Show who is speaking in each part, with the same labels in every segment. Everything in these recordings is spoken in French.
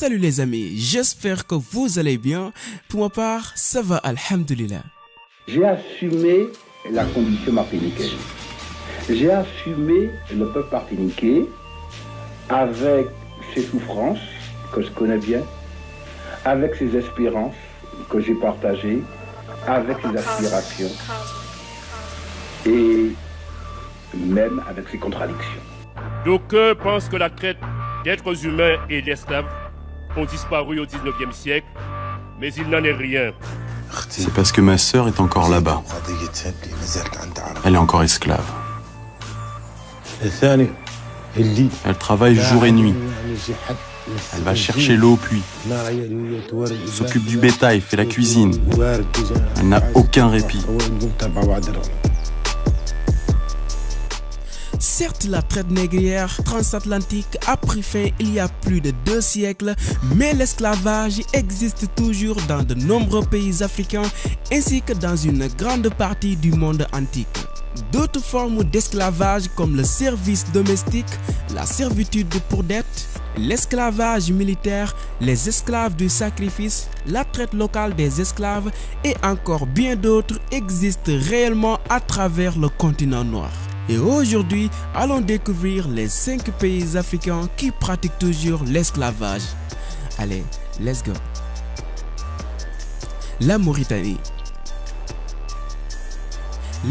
Speaker 1: Salut les amis, j'espère que vous allez bien. Pour ma part, ça va, alhamdoulilah.
Speaker 2: J'ai assumé la condition martiniquaise. J'ai assumé le peuple martiniquais avec ses souffrances, que je connais bien, avec ses espérances, que j'ai partagées, avec ses aspirations, et même avec ses contradictions.
Speaker 3: D'aucuns pensent que la traite d'êtres humains et d'esclaves ont disparu au 19e siècle, mais il n'en est rien.
Speaker 4: C'est parce que ma sœur est encore là-bas. Elle est encore esclave. Elle travaille jour et nuit. Elle va chercher l'eau au puits, s'occupe du bétail, fait la cuisine. Elle n'a aucun répit.
Speaker 1: Certes, la traite négrière transatlantique a pris fin il y a plus de 2 siècles, mais l'esclavage existe toujours dans de nombreux pays africains ainsi que dans une grande partie du monde antique. D'autres formes d'esclavage comme le service domestique, la servitude pour dette, l'esclavage militaire, les esclaves du sacrifice, la traite locale des esclaves et encore bien d'autres existent réellement à travers le continent noir. Et aujourd'hui, allons découvrir les 5 pays africains qui pratiquent toujours l'esclavage. Allez, let's go. La Mauritanie.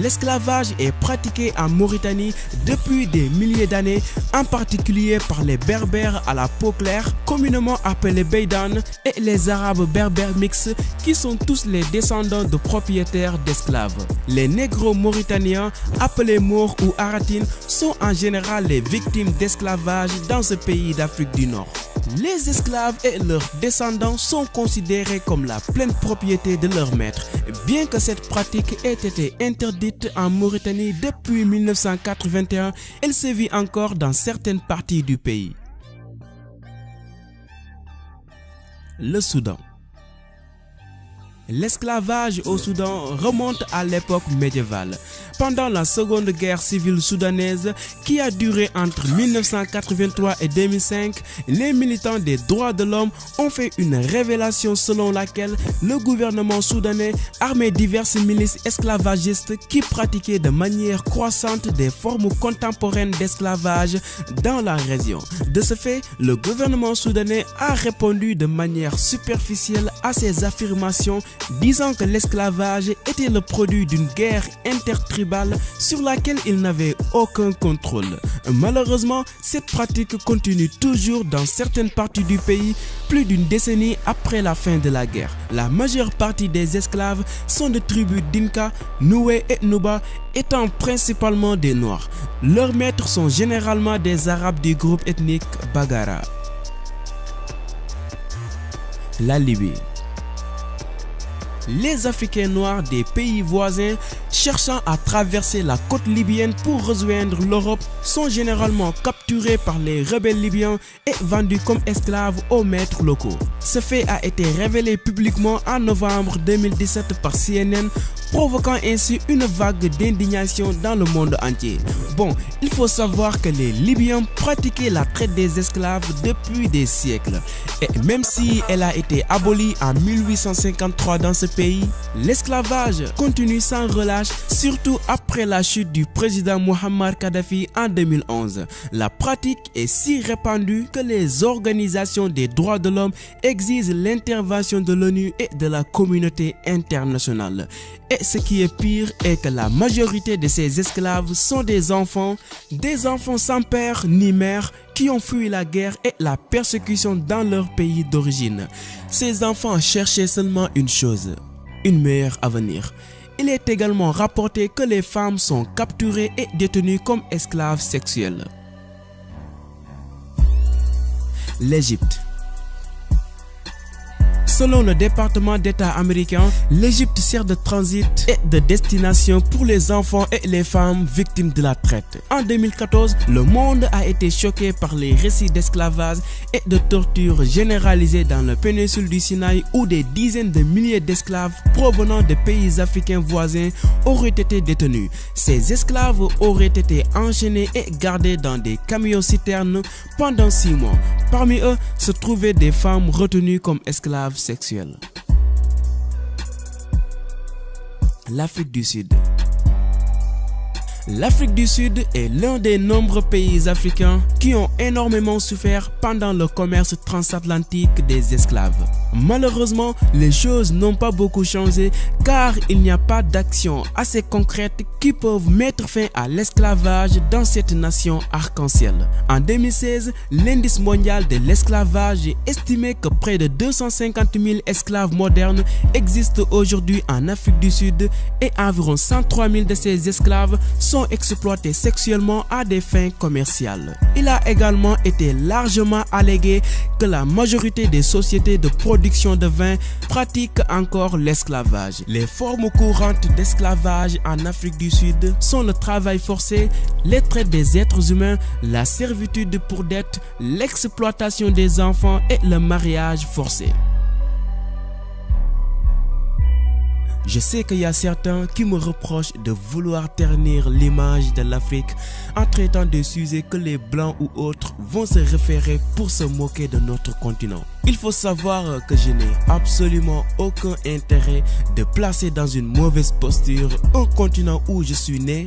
Speaker 1: L'esclavage est pratiqué en Mauritanie depuis des milliers d'années, en particulier par les Berbères à la peau claire, communément appelés Beydan, et les Arabes berbères mixtes, qui sont tous les descendants de propriétaires d'esclaves. Les négros mauritaniens, appelés Maures ou Aratines, sont en général les victimes d'esclavage dans ce pays d'Afrique du Nord. Les esclaves et leurs descendants sont considérés comme la pleine propriété de leur maître, bien que cette pratique ait été interdite en Mauritanie depuis 1981, elle sévit encore dans certaines parties du pays. Le Soudan. L'esclavage au Soudan remonte à l'époque médiévale. Pendant la seconde guerre civile soudanaise qui a duré entre 1983 et 2005, les militants des droits de l'homme ont fait une révélation selon laquelle le gouvernement soudanais armait diverses milices esclavagistes qui pratiquaient de manière croissante des formes contemporaines d'esclavage dans la région. De ce fait, le gouvernement soudanais a répondu de manière superficielle à ces affirmations, disant que l'esclavage était le produit d'une guerre intertribale sur laquelle il n'avait aucun contrôle. Malheureusement, cette pratique continue toujours dans certaines parties du pays, plus d'une décennie après la fin de la guerre. La majeure partie des esclaves sont de tribus Dinka, Noué et Nuba, étant principalement des Noirs. Leurs maîtres sont généralement des Arabes du groupe ethnique Bagara. La Libye. Les Africains noirs des pays voisins cherchant à traverser la côte libyenne pour rejoindre l'Europe sont généralement capturés par les rebelles libyens et vendus comme esclaves aux maîtres locaux. Ce fait a été révélé publiquement en novembre 2017 par CNN, provoquant ainsi une vague d'indignation dans le monde entier. Bon, il faut savoir que les Libyens pratiquaient la traite des esclaves depuis des siècles. Et même si elle a été abolie en 1853 dans ce pays, l'esclavage continue sans relâche, surtout après la chute du président Muammar Kadhafi en 2011. La pratique est si répandue que les organisations des droits de l'homme exigent l'intervention de l'ONU et de la communauté internationale. Et ce qui est pire est que la majorité de ces esclaves sont des enfants sans père ni mère qui ont fui la guerre et la persécution dans leur pays d'origine. Ces enfants cherchaient seulement une chose, un meilleur avenir. Il est également rapporté que les femmes sont capturées et détenues comme esclaves sexuelles. L'Égypte. Selon le département d'État américain, l'Égypte sert de transit et de destination pour les enfants et les femmes victimes de la traite. En 2014, le monde a été choqué par les récits d'esclavage et de torture généralisées dans la péninsule du Sinaï où des dizaines de milliers d'esclaves provenant des pays africains voisins auraient été détenus. Ces esclaves auraient été enchaînés et gardés dans des camions-citernes pendant 6 mois. Parmi eux se trouvaient des femmes retenues comme esclaves sexuels. L'Afrique du Sud. L'Afrique du Sud est l'un des nombreux pays africains qui ont énormément souffert pendant le commerce transatlantique des esclaves. Malheureusement, les choses n'ont pas beaucoup changé car il n'y a pas d'actions assez concrètes qui peuvent mettre fin à l'esclavage dans cette nation arc-en-ciel. En 2016, l'indice mondial de l'esclavage estimait que près de 250 000 esclaves modernes existent aujourd'hui en Afrique du Sud et environ 103 000 de ces esclaves sont exploités sexuellement à des fins commerciales. Il a également été largement allégué que la majorité des sociétés de production de vin pratiquent encore l'esclavage. Les formes courantes d'esclavage en Afrique du Sud sont le travail forcé, les traite des êtres humains, la servitude pour dette, l'exploitation des enfants et le mariage forcé. Je sais qu'il y a certains qui me reprochent de vouloir ternir l'image de l'Afrique en traitant de sujets que les blancs ou autres vont se référer pour se moquer de notre continent. Il faut savoir que je n'ai absolument aucun intérêt de placer dans une mauvaise posture un continent où je suis né,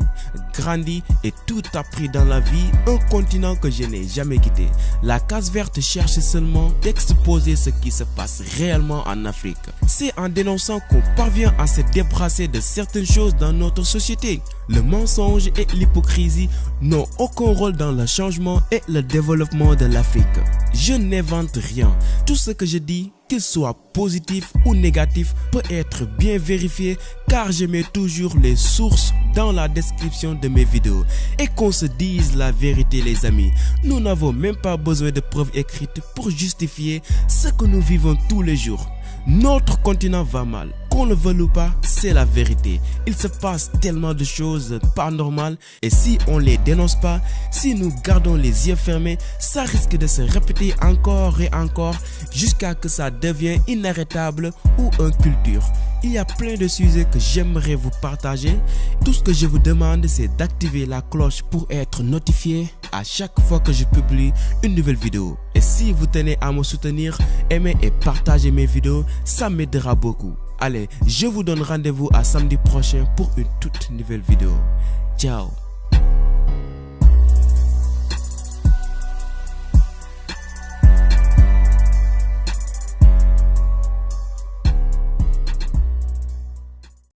Speaker 1: grandi et tout appris dans la vie, un continent que je n'ai jamais quitté. La case verte cherche seulement d'exposer ce qui se passe réellement en Afrique. C'est en dénonçant qu'on parvient à se débarrasser de certaines choses dans notre société. Le mensonge et l'hypocrisie n'ont aucun rôle dans le changement et le développement de l'Afrique. Je n'invente rien. Tout ce que je dis, qu'il soit positif ou négatif, peut être bien vérifié car je mets toujours les sources dans la description de mes vidéos. Et qu'on se dise la vérité les amis, nous n'avons même pas besoin de preuves écrites pour justifier ce que nous vivons tous les jours. Notre continent va mal, qu'on le veuille ou pas, c'est la vérité. Il se passe tellement de choses pas normales et si on les dénonce pas, si nous gardons les yeux fermés, ça risque de se répéter encore et encore jusqu'à que ça devienne inarrêtable ou une culture. Il y a plein de sujets que j'aimerais vous partager. Tout ce que je vous demande, c'est d'activer la cloche pour être notifié à chaque fois que je publie une nouvelle vidéo. Et si vous tenez à me soutenir, aimez et partagez mes vidéos, ça m'aidera beaucoup. Allez, je vous donne rendez-vous à samedi prochain pour une toute nouvelle vidéo. Ciao.